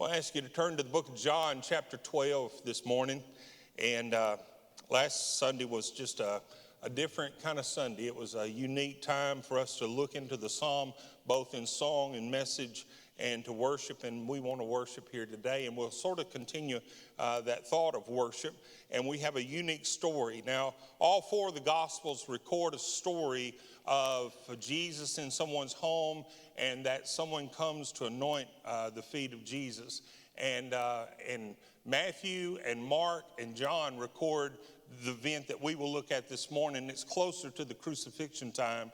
Well, I ask you to turn to the book of John, chapter 12 this morning. And last Sunday was just a different kind of Sunday. It was a unique time for us to look into the psalm, both in song and message, and to worship. And we want to worship here today. And we'll sort of continue that thought of worship. And we have a unique story. Now, all four of the Gospels record a story of Jesus in someone's home, and that someone comes to anoint the feet of Jesus. And Matthew and Mark and John record the event that we will look at this morning. It's closer to the crucifixion time.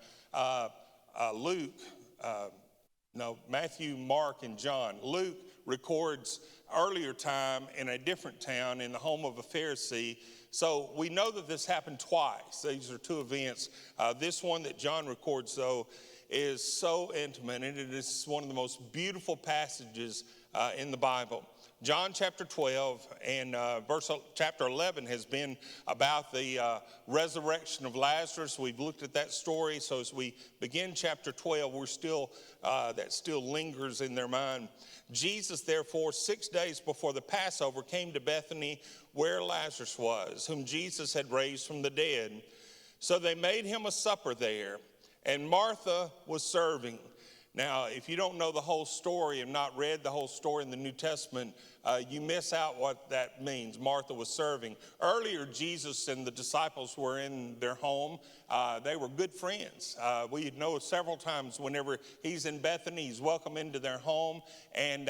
Matthew, Mark, and John. Luke records earlier time in a different town in the home of a Pharisee. So we know that this happened twice. These are two events. This one that John records, though, is so intimate, and it is one of the most beautiful passages in the Bible. John chapter 12 and chapter 11 has been about the resurrection of Lazarus. We've looked at that story. So as we begin chapter 12, that still lingers in their mind. Jesus, therefore, 6 days before the Passover, came to Bethany where Lazarus was, whom Jesus had raised from the dead. So they made him a supper there, and Martha was serving. Now, if you don't know the whole story and not read the whole story in the New Testament, you miss out what that means. Martha was serving. Earlier, Jesus and the disciples were in their home. They were good friends. We know several times whenever he's in Bethany, he's welcome into their home. And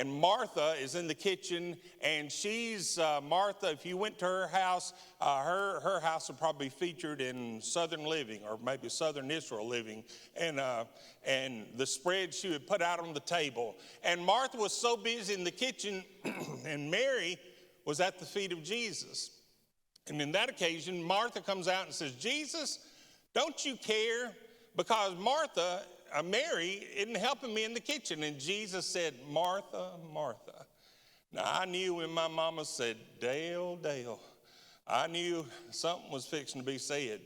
Martha is in the kitchen, and she's, Martha, if you went to her house, her house would probably be featured in Southern Living or maybe Southern Israel Living. And the spread she would put out on the table. And Martha was so busy in the kitchen, and Mary was at the feet of Jesus. And in that occasion, Martha comes out and says, Jesus, don't you care? Because Mary isn't helping me in the kitchen. And Jesus said, Martha, Martha. Now, I knew when my mama said, Dale, Dale, I knew something was fixing to be said.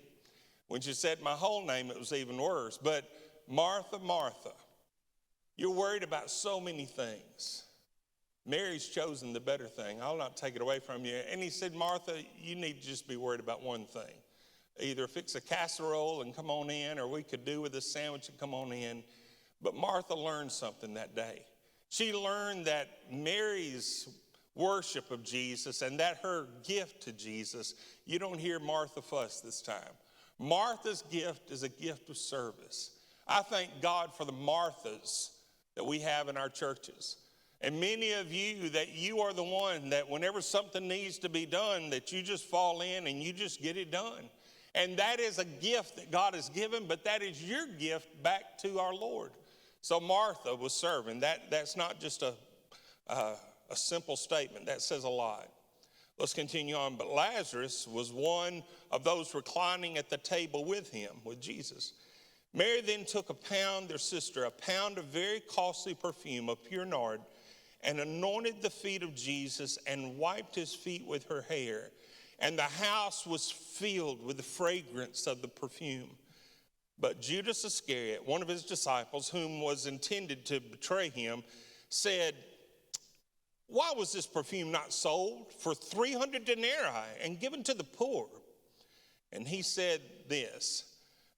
When she said my whole name, it was even worse. But Martha, Martha, you're worried about so many things. Mary's chosen the better thing. I'll not take it away from you. And he said, Martha, you need to just be worried about one thing. Either fix a casserole and come on in, or we could do with a sandwich and come on in. But Martha learned something that day. She learned that Mary's worship of Jesus and that her gift to Jesus, you don't hear Martha fuss this time. Martha's gift is a gift of service. I thank God for the Marthas that we have in our churches. And many of you, that you are the one that whenever something needs to be done, that you just fall in and you just get it done. And that is a gift that God has given, but that is your gift back to our Lord. So Martha was serving. That's not just a simple statement. That says a lot. Let's continue on. But Lazarus was one of those reclining at the table with him, with Jesus. Mary then took their sister, a pound of very costly perfume of pure nard, and anointed the feet of Jesus and wiped his feet with her hair. And the house was filled with the fragrance of the perfume. But Judas Iscariot, one of his disciples, whom was intended to betray him, said, why was this perfume not sold for 300 denarii and given to the poor? And he said this,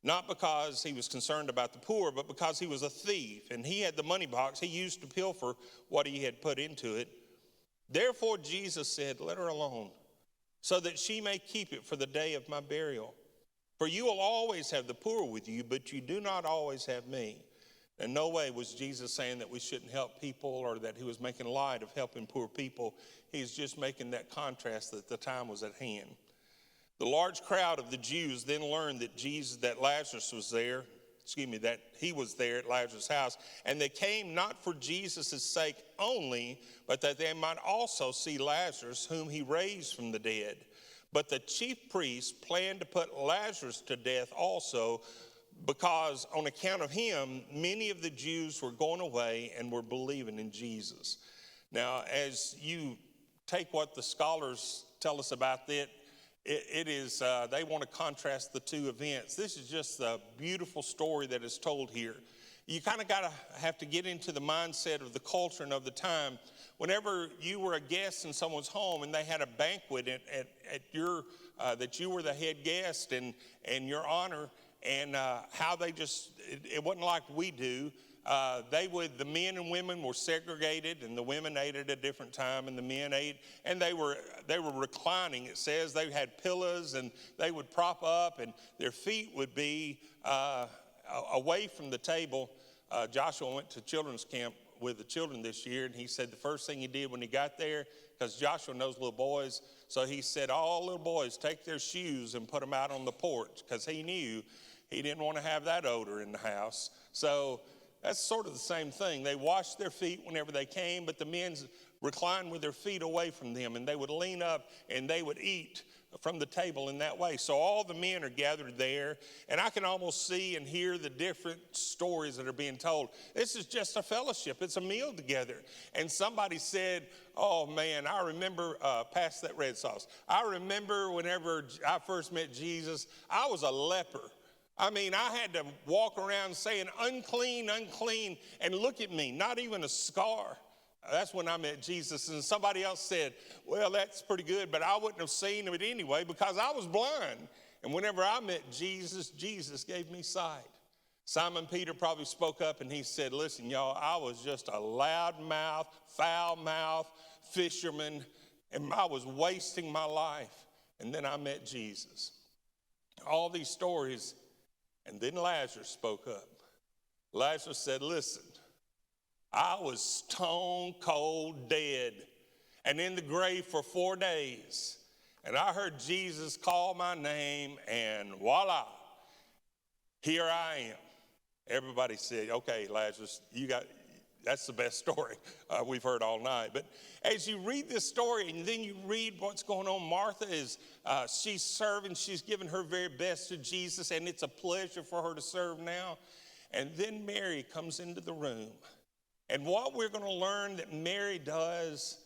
not because he was concerned about the poor, but because he was a thief, and he had the money box he used to pilfer what he had put into it. Therefore Jesus said, let her alone, so that she may keep it for the day of my burial. For you will always have the poor with you, but you do not always have me. In no way was Jesus saying that we shouldn't help people or that he was making light of helping poor people. He's just making that contrast that the time was at hand. The large crowd of the Jews then learned that that he was there at Lazarus' house. And they came not for Jesus' sake only, but that they might also see Lazarus, whom he raised from the dead. But the chief priests planned to put Lazarus to death also, because on account of him, many of the Jews were going away and were believing in Jesus. Now, as you take what the scholars tell us about it is they want to contrast the two events. This is just a beautiful story that is told here. you kind of have to get into the mindset of the culture and of the time. Whenever you were a guest in someone's home and they had a banquet at your that you were the head guest and your honor, and how they it wasn't like we do. The men and women were segregated, and the women ate at a different time, and the men ate, and they were reclining. It says they had pillows, and they would prop up, and their feet would be away from the table. Joshua went to children's camp with the children this year, and he said the first thing he did when he got there, because Joshua knows little boys, so he said all little boys take their shoes and put them out on the porch, because he knew he didn't want to have that odor in the house. So that's sort of the same thing. They washed their feet whenever they came, but the men reclined with their feet away from them, and they would lean up and they would eat from the table in that way. So all the men are gathered there, and I can almost see and hear the different stories that are being told. This is just a fellowship. It's a meal together. And somebody said, oh man, I remember, pass that red sauce. I remember whenever I first met Jesus, I was a leper. I mean, I had to walk around saying, unclean, unclean, and look at me, not even a scar. That's when I met Jesus. And somebody else said, well, that's pretty good, but I wouldn't have seen it anyway because I was blind. And whenever I met Jesus, Jesus gave me sight. Simon Peter probably spoke up and he said, listen, y'all, I was just a loudmouth, foul-mouthed fisherman, and I was wasting my life. And then I met Jesus. All these stories, and then Lazarus spoke up. Lazarus said, listen, I was stone cold dead and in the grave for 4 days. And I heard Jesus call my name, and voila, here I am. Everybody said, okay, Lazarus, that's the best story we've heard all night. But as you read this story and then you read what's going on, Martha she's serving, she's giving her very best to Jesus, and it's a pleasure for her to serve now. And then Mary comes into the room. And what we're going to learn that Mary does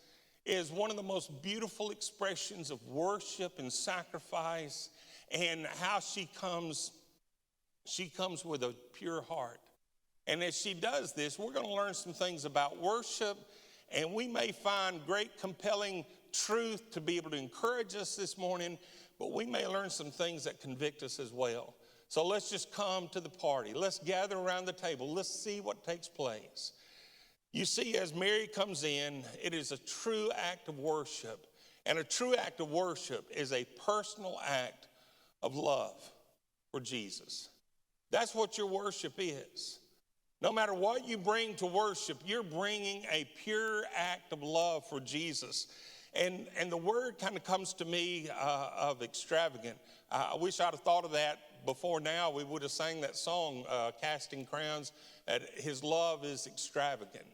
is one of the most beautiful expressions of worship and sacrifice, and how she comes with a pure heart. And as she does this, we're going to learn some things about worship, and we may find great compelling truth to be able to encourage us this morning, but we may learn some things that convict us as well. So let's just come to the party. Let's gather around the table. Let's see what takes place. You see, as Mary comes in, it is a true act of worship. And a true act of worship is a personal act of love for Jesus. That's what your worship is. No matter what you bring to worship, you're bringing a pure act of love for Jesus. And the word kind of comes to me of extravagant. I wish I'd have thought of that before now. We would have sang that song, Casting Crowns, that his love is extravagant.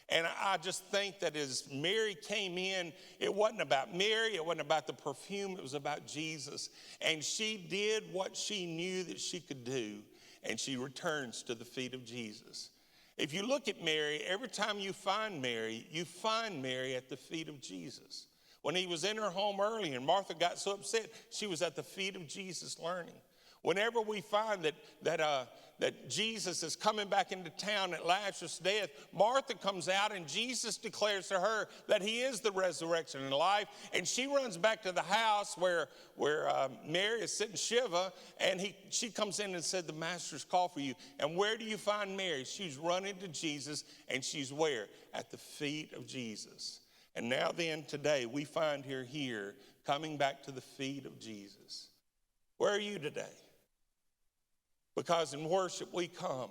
And I just think that as Mary came in, it wasn't about Mary, it wasn't about the perfume, it was about Jesus. And she did what she knew that she could do, and she returns to the feet of Jesus. If you look at Mary, every time you find Mary at the feet of Jesus. When he was in her home early and Martha got so upset, she was at the feet of Jesus learning. Whenever we find that Jesus is coming back into town at Lazarus' death, Martha comes out and Jesus declares to her that he is the resurrection and life. And she runs back to the house where Mary is sitting Shiva, and she comes in and said, the master's called for you. And where do you find Mary? She's running to Jesus, and she's where? At the feet of Jesus. And now then, today, we find her here coming back to the feet of Jesus. Where are you today? Because in worship, we come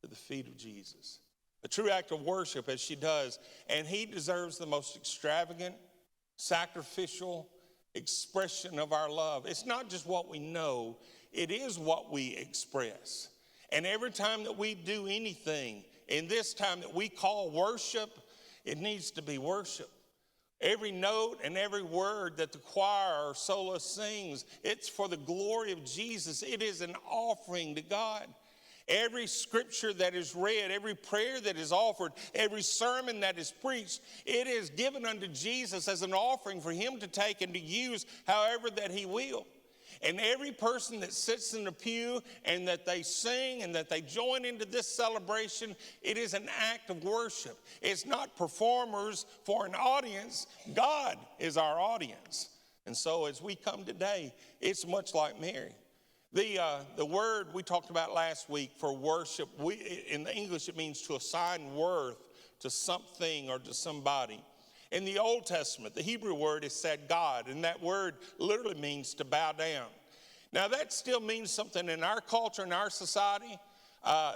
to the feet of Jesus. A true act of worship, as she does, and he deserves the most extravagant, sacrificial expression of our love. It's not just what we know, it is what we express. And every time that we do anything, in this time that we call worship, it needs to be worship. Every note and every word that the choir or soloist sings, it's for the glory of Jesus. It is an offering to God. Every scripture that is read, every prayer that is offered, every sermon that is preached, it is given unto Jesus as an offering for him to take and to use however that he will. And every person that sits in the pew and that they sing and that they join into this celebration, it is an act of worship. It's not performers for an audience. God is our audience. And so as we come today, it's much like Mary. The word we talked about last week for worship, in the English it means to assign worth to something or to somebody. In the Old Testament, the Hebrew word is said God, and that word literally means to bow down. Now that still means something in our culture, in our society,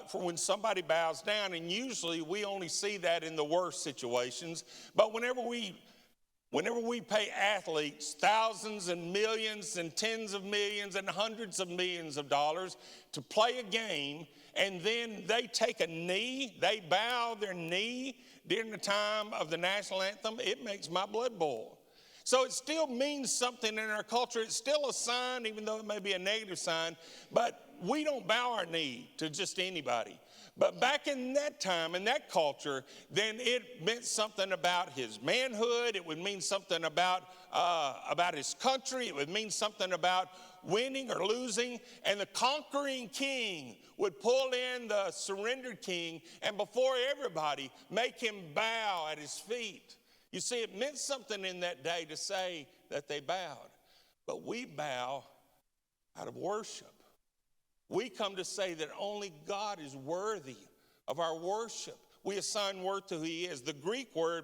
for when somebody bows down, and usually we only see that in the worst situations. But whenever we pay athletes thousands and millions and tens of millions and hundreds of millions of dollars to play a game, and then they take a knee, they bow their knee during the time of the national anthem, it makes my blood boil. So it still means something in our culture. It's still a sign, even though it may be a negative sign, but we don't bow our knee to just anybody. But back in that time, in that culture, then it meant something about his manhood. It would mean something about his country. It would mean something about winning or losing. And the conquering king would pull in the surrendered king and before everybody make him bow at his feet. You see, it meant something in that day to say that they bowed. But we bow out of worship. We come to say that only God is worthy of our worship. We assign worth to who he is. The Greek word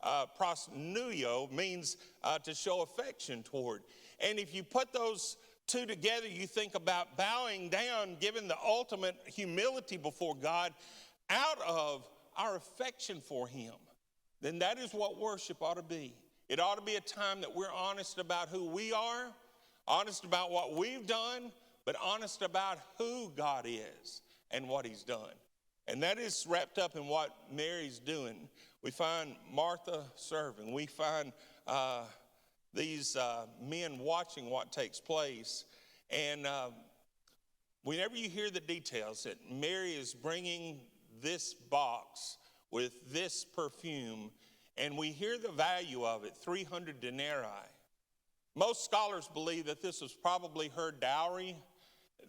prosnuio means to show affection toward. And if you put those two together, you think about bowing down, giving the ultimate humility before God out of our affection for him. Then that is what worship ought to be. It ought to be a time that we're honest about who we are, honest about what we've done, but honest about who God is and what he's done. And that is wrapped up in what Mary's doing. We find Martha serving. We find these men watching what takes place. And whenever you hear the details that Mary is bringing this box with this perfume, and we hear the value of it, 300 denarii. Most scholars believe that this was probably her dowry.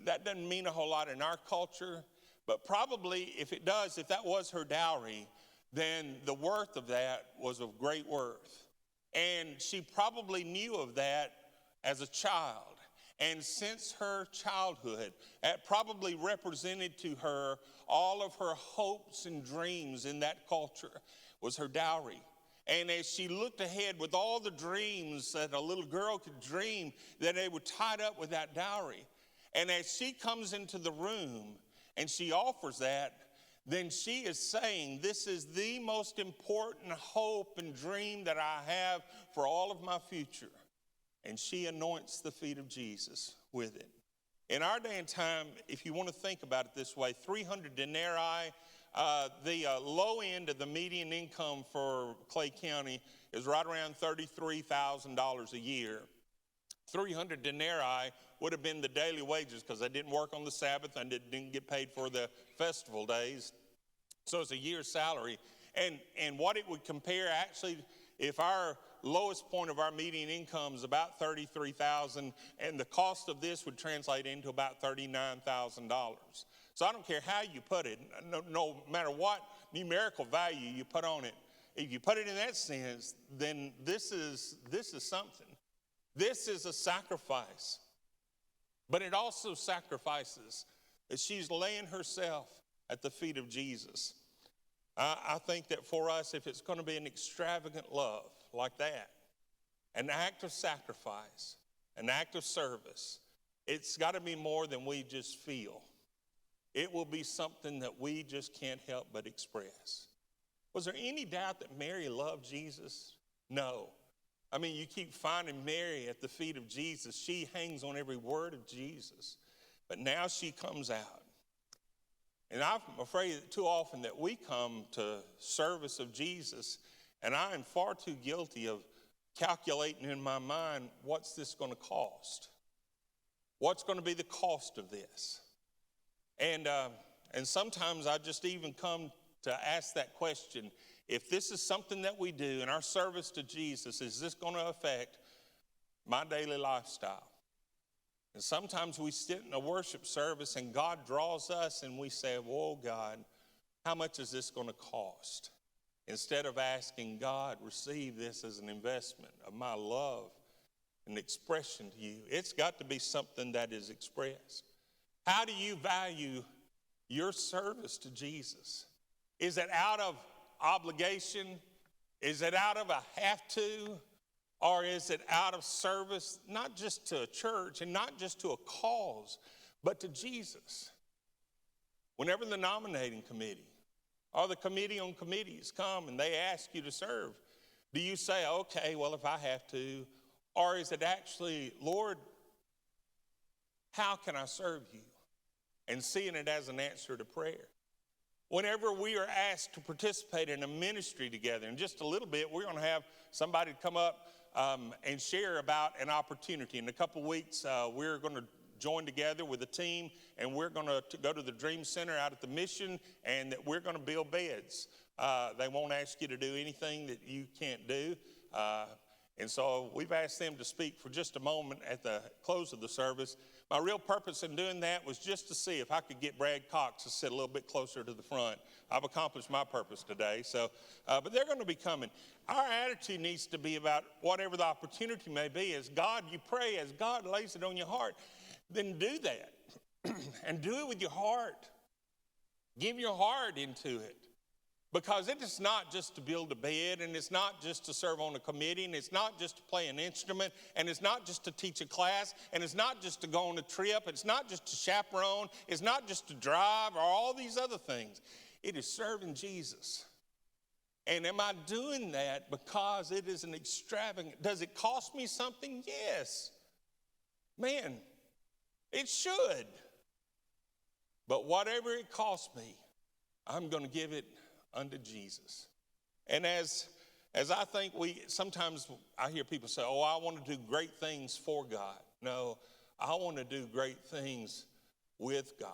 That doesn't mean a whole lot in our culture, but probably if that was her dowry, then the worth of that was of great worth. And she probably knew of that as a child. And since her childhood, it probably represented to her all of her hopes and dreams in that culture was her dowry. And as she looked ahead with all the dreams that a little girl could dream, that they were tied up with that dowry. And as she comes into the room and she offers that, then she is saying, this is the most important hope and dream that I have for all of my future. And she anoints the feet of Jesus with it. In our day and time, if you want to think about it this way, 300 denarii, the low end of the median income for Clay County is right around $33,000 a year. 300 denarii would have been the daily wages because they didn't work on the Sabbath and didn't get paid for the festival days. So it's a year's salary. And what it would compare, actually, if our lowest point of our median income is about $33,000, and the cost of this would translate into about $39,000. So I don't care how you put it, no matter what numerical value you put on it. If you put it in that sense, then this is something. This is a sacrifice. But it also sacrifices that she's laying herself at the feet of Jesus. I think that for us, if it's going to be an extravagant love like that, an act of sacrifice, an act of service, it's got to be more than we just feel. It will be something that we just can't help but express. Was there any doubt that Mary loved Jesus? No. I mean, you keep finding Mary at the feet of Jesus. She hangs on every word of Jesus. But now she comes out. And I'm afraid that too often that we come to service of Jesus, and I am far too guilty of calculating in my mind, what's this going to cost? What's going to be the cost of this? And sometimes I just even come to ask that question. If this is something that we do in our service to Jesus, is this going to affect my daily lifestyle? And sometimes we sit in a worship service and God draws us and we say, whoa, God, how much is this going to cost? Instead of asking God, receive this as an investment of my love and expression to you. It's got to be something that is expressed. How do you value your service to Jesus? Is it out of obligation? Is it out of a have to? Or is it out of service, not just to a church and not just to a cause, but to Jesus? Whenever the nominating committee or the committee on committees come and they ask you to serve, do you say, okay, well, if I have to? Or is it actually, Lord, how can I serve you? And seeing it as an answer to prayer. Whenever we are asked to participate in a ministry together, in just a little bit, we're going to have somebody come up and share about an opportunity. In a couple weeks, we're going to join together with a team, and we're going to go to the Dream Center out at the Mission, and that we're going to build beds. They won't ask you to do anything that you can't do. And so we've asked them to speak for just a moment at the close of the service. My real purpose in doing that was just to see if I could get Brad Cox to sit a little bit closer to the front. I've accomplished my purpose today. But they're going to be coming. Our attitude needs to be about whatever the opportunity may be. As God, you pray, as God lays it on your heart, then do that. And do it with your heart. Give your heart into it. Because it is not just to build a bed, and it's not just to serve on a committee, and it's not just to play an instrument, and it's not just to teach a class, and it's not just to go on a trip, it's not just to chaperone, it's not just to drive or all these other things. It is serving Jesus. And am I doing that because it is an extravagant? Does it cost me something? Yes. Man, it should. But whatever it costs me, I'm going to give it unto Jesus. And as I think sometimes I hear people say, oh, I want to do great things for God. No, I want to do great things with God.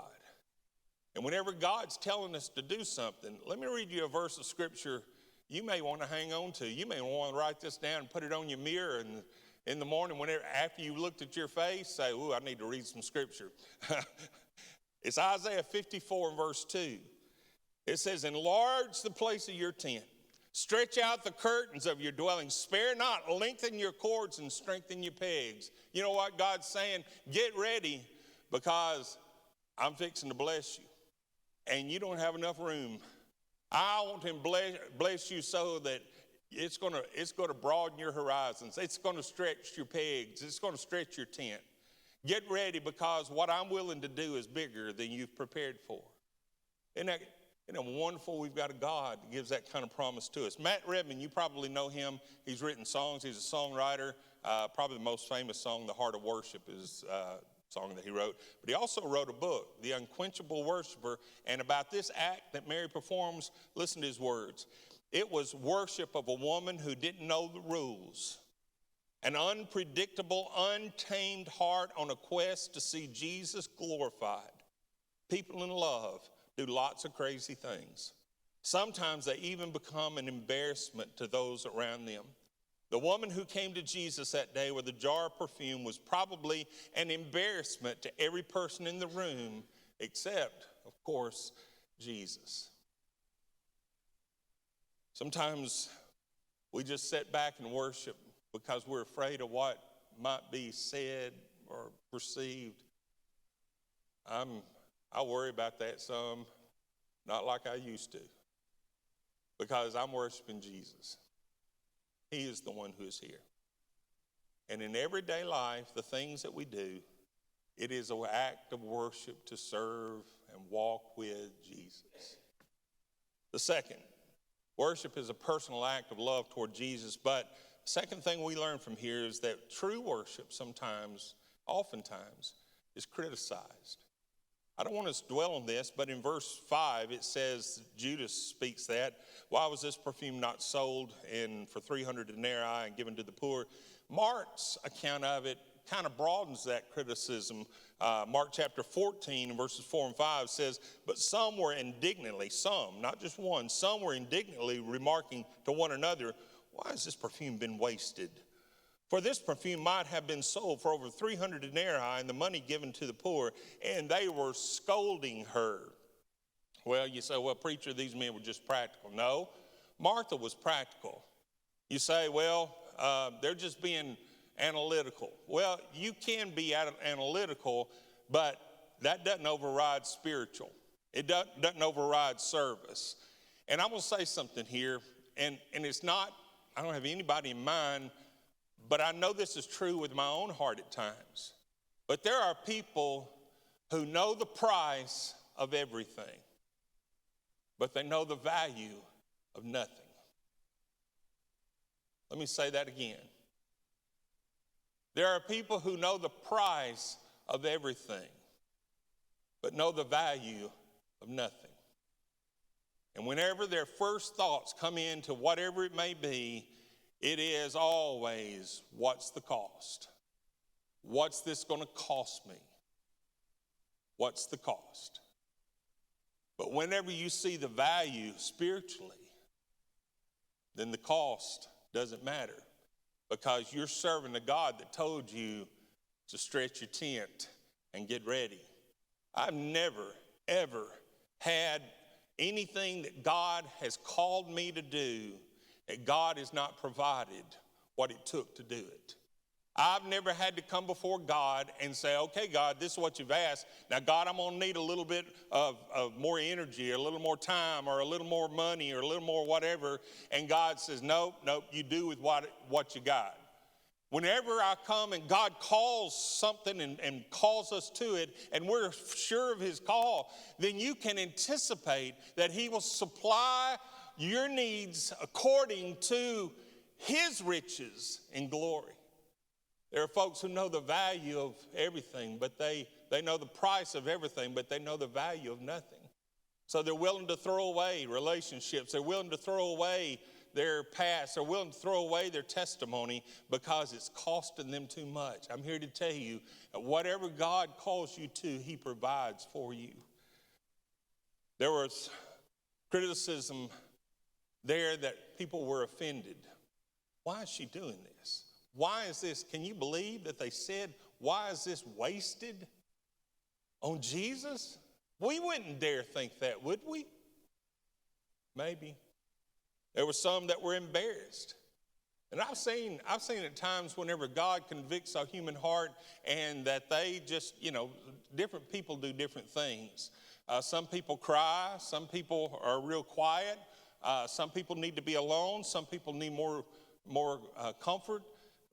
And whenever God's telling us to do something, let me read you a verse of scripture you may want to hang on to. You may want to write this down and put it on your mirror, and in the morning, after you looked at your face, say, ooh, I need to read some scripture. It's Isaiah 54 and verse 2. It says, enlarge the place of your tent. Stretch out the curtains of your dwelling. Spare not, lengthen your cords and strengthen your pegs. You know what God's saying? Get ready, because I'm fixing to bless you. And you don't have enough room. I want him bless you so that it's going to broaden your horizons. It's going to stretch your pegs. It's going to stretch your tent. Get ready, because what I'm willing to do is bigger than you've prepared for. Isn't it wonderful? We've got a God that gives that kind of promise to us. Matt Redman, you probably know him. He's written songs. He's a songwriter. Probably the most famous song, The Heart of Worship, is a song that he wrote. But he also wrote a book, The Unquenchable Worshiper. And about this act that Mary performs, listen to his words. It was worship of a woman who didn't know the rules. An unpredictable, untamed heart on a quest to see Jesus glorified. People in love do lots of crazy things. Sometimes they even become an embarrassment to those around them. The woman who came to Jesus that day with a jar of perfume was probably an embarrassment to every person in the room, except, of course, Jesus. Sometimes we just sit back and worship because we're afraid of what might be said or perceived. I worry about that some, not like I used to, because I'm worshiping Jesus. He is the one who is here. And in everyday life, the things that we do, it is an act of worship to serve and walk with Jesus. The second, worship is a personal act of love toward Jesus. But the second thing we learn from here is that true worship oftentimes, is criticized. I don't want to dwell on this, but in verse 5, it says, Judas speaks that, why was this perfume not sold for 300 denarii and given to the poor? Mark's account of it kind of broadens that criticism. Mark chapter 14, verses 4 and 5 says, but some were indignantly, not just one, some were indignantly remarking to one another, why has this perfume been wasted? For this perfume might have been sold for over 300 denarii and the money given to the poor. And they were scolding her. Well, you say, well, preacher, these men were just practical. No, Martha was practical. You say, well, they're just being analytical. Well, you can be analytical, but that doesn't override spiritual. It doesn't override service. And I'm going to say something here, and it's not, I don't have anybody in mind, but I know this is true with my own heart at times. But there are people who know the price of everything, but they know the value of nothing. Let me say that again. There are people who know the price of everything, but know the value of nothing. And whenever their first thoughts come into whatever it may be, it is always, what's the cost? What's this going to cost me? What's the cost? But whenever you see the value spiritually, then the cost doesn't matter, because you're serving a God that told you to stretch your tent and get ready. I've never, ever had anything that God has called me to do that God has not provided what it took to do it. I've never had to come before God and say, okay, God, this is what you've asked. Now, God, I'm going to need a little bit of more energy, or a little more time, or a little more money, or a little more whatever. And God says, nope, you do with what you got. Whenever I come and God calls something and calls us to it, and we're sure of his call, then you can anticipate that he will supply your needs according to his riches in glory. There are folks who know the value of everything, but they know the price of everything, but they know the value of nothing. So they're willing to throw away relationships. They're willing to throw away their past. They're willing to throw away their testimony because it's costing them too much. I'm here to tell you that whatever God calls you to, he provides for you. There was criticism there that people were offended. Why is she doing this? Why is this? Can you believe that they said, why is this wasted on Jesus? We wouldn't dare think that, would we? Maybe. There were some that were embarrassed. And I've seen at times whenever God convicts a human heart, and that they just, different people do different things. Some people cry. Some people are real quiet. Some people need to be alone. Some people need more comfort.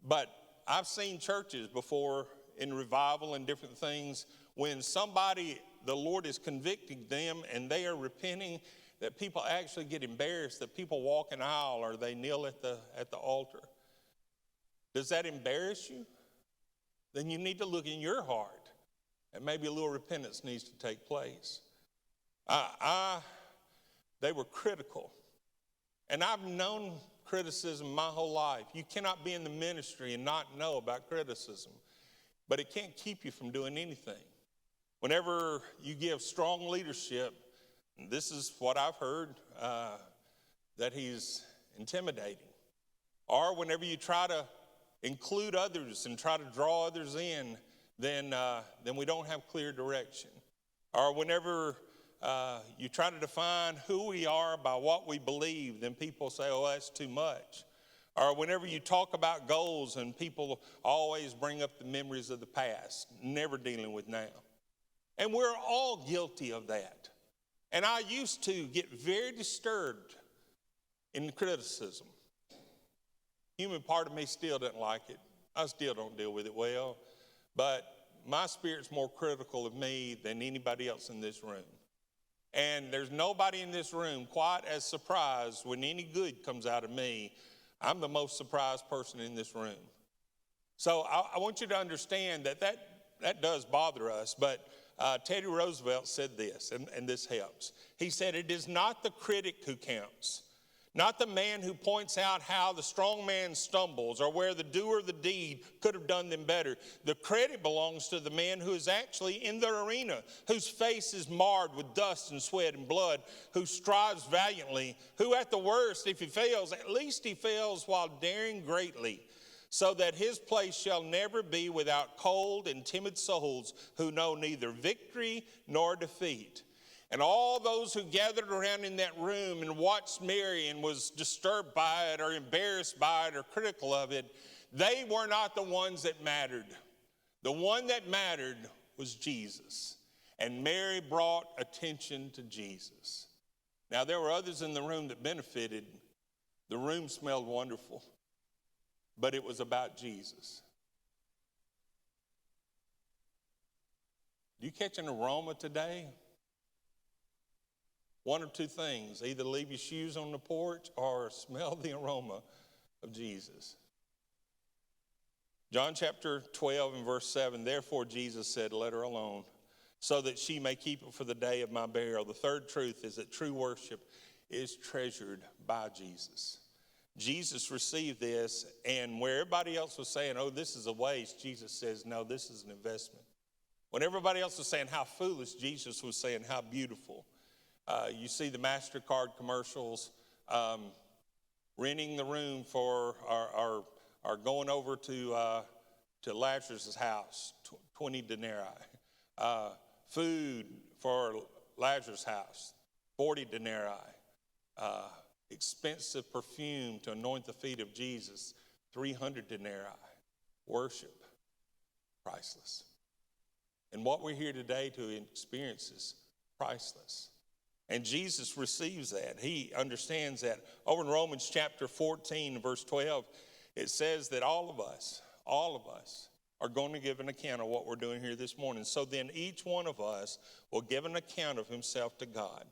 But I've seen churches before in revival and different things, when somebody, the Lord is convicting them and they are repenting, that people actually get embarrassed, that people walk an aisle or they kneel at the altar. Does that embarrass you? Then you need to look in your heart, and maybe a little repentance needs to take place. They were critical. And I've known criticism my whole life. You cannot be in the ministry and not know about criticism, but it can't keep you from doing anything. Whenever you give strong leadership, this is what I've heard, that he's intimidating. Or whenever you try to include others and try to draw others in, then we don't have clear direction. Or whenever you try to define who we are by what we believe, then people say, oh, that's too much. Or whenever you talk about goals and people always bring up the memories of the past, never dealing with now. And we're all guilty of that. And I used to get very disturbed in criticism. Human part of me still doesn't like it. I still don't deal with it well. But my spirit's more critical of me than anybody else in this room. And there's nobody in this room quite as surprised when any good comes out of me. I'm the most surprised person in this room. So I want you to understand that does bother us. But Teddy Roosevelt said this, and this helps. He said, it is not the critic who counts, not the man who points out how the strong man stumbles or where the doer of the deed could have done them better. The credit belongs to the man who is actually in the arena, whose face is marred with dust and sweat and blood, who strives valiantly, who at the worst, if he fails, at least he fails while daring greatly. so that his place shall never be without cold and timid souls who know neither victory nor defeat. And all those who gathered around in that room and watched Mary and was disturbed by it or embarrassed by it or critical of it, they were not the ones that mattered. The one that mattered was Jesus. And Mary brought attention to Jesus. Now, there were others in the room that benefited. The room smelled wonderful, but it was about Jesus. Do you catch an aroma today? One or two things: either leave your shoes on the porch or smell the aroma of Jesus. John chapter 12 and verse 7, therefore Jesus said, let her alone, so that she may keep it for the day of my burial. The third truth is that true worship is treasured by Jesus. Jesus received this, and where everybody else was saying, oh, this is a waste, Jesus says, no, this is an investment. When everybody else was saying how foolish, Jesus was saying how beautiful. You see the MasterCard commercials, renting the room for or going over to Lazarus' house, 20 denarii. Food for Lazarus' house, 40 denarii. Expensive perfume to anoint the feet of Jesus, 300 denarii. Worship, priceless. And what we're here today to experience is priceless. And Jesus receives that. He understands that. Over in Romans chapter 14, verse 12, it says that all of us are going to give an account of what we're doing here this morning. So then each one of us will give an account of himself to God.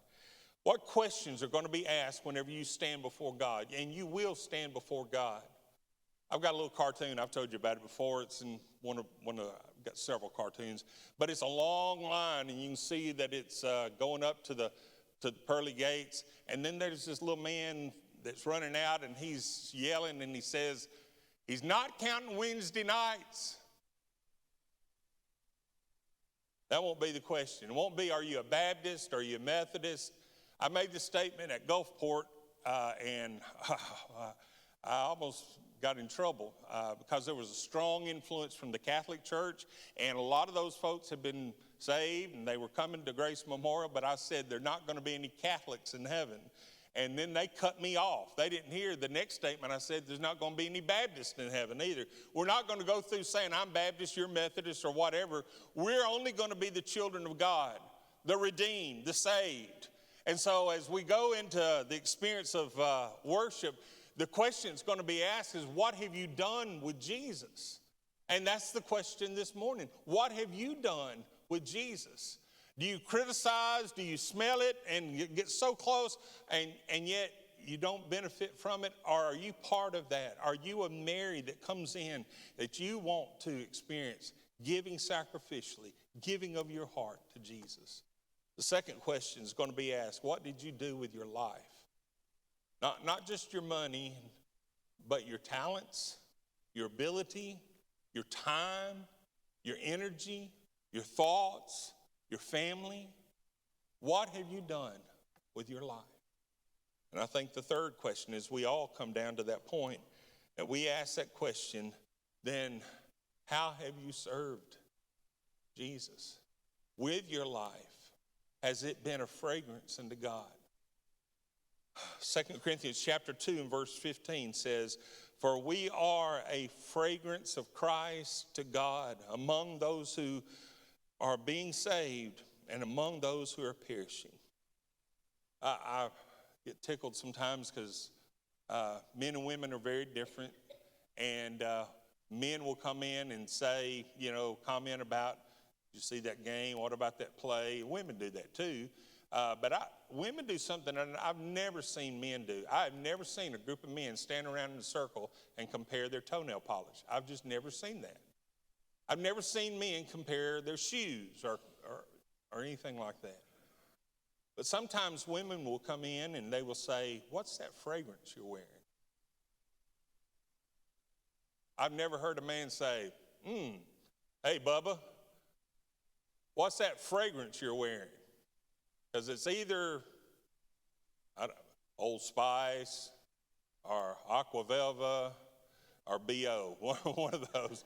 What questions are going to be asked whenever you stand before God? And you will stand before God. I've got a little cartoon. I've told you about it before. It's in I've got several cartoons. But it's a long line, and you can see that it's going up to the pearly gates. And then there's this little man that's running out, and he's yelling, and he says, he's not counting Wednesday nights. That won't be the question. It won't be, are you a Baptist? Are you a Methodist? I made this statement at Gulfport, and I almost got in trouble because there was a strong influence from the Catholic Church, and a lot of those folks had been saved, and they were coming to Grace Memorial, but I said, there are not going to be any Catholics in heaven. And then they cut me off. They didn't hear the next statement. I said, there's not going to be any Baptists in heaven either. We're not going to go through saying, I'm Baptist, you're Methodist, or whatever. We're only going to be the children of God, the redeemed, the saved. And so as we go into the experience of worship, the question that's going to be asked is, what have you done with Jesus? And that's the question this morning. What have you done with Jesus? Do you criticize? Do you smell it and get so close and yet you don't benefit from it? Or are you part of that? Are you a Mary that comes in that you want to experience giving sacrificially, giving of your heart to Jesus? The second question is going to be asked, what did you do with your life? Not just your money, but your talents, your ability, your time, your energy, your thoughts, your family. What have you done with your life? And I think the third question is, we all come down to that point that we ask that question, then how have you served Jesus with your life? Has it been a fragrance unto God? 2 Corinthians chapter 2 and verse 15 says, for we are a fragrance of Christ to God among those who are being saved and among those who are perishing. I get tickled sometimes because men and women are very different, and men will come in and say, comment about, did you see that game? What about that play? Women do that too. But women do something that I've never seen men do. I've never seen a group of men stand around in a circle and compare their toenail polish. I've just never seen that. I've never seen men compare their shoes or anything like that. But sometimes women will come in and they will say, what's that fragrance you're wearing? I've never heard a man say, hey, Bubba, what's that fragrance you're wearing? Because it's either Old Spice or Aqua Velva or BO, one of those.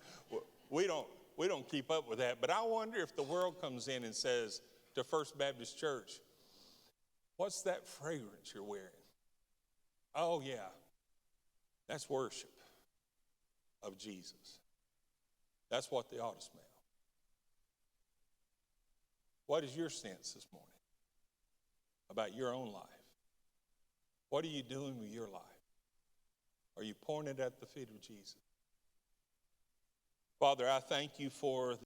We don't keep up with that. But I wonder if the world comes in and says to First Baptist Church, what's that fragrance you're wearing? Oh, yeah, that's worship of Jesus. That's what they ought to smell. What is your sense this morning about your own life? What are you doing with your life? Are you pouring it at the feet of Jesus? Father, I thank you for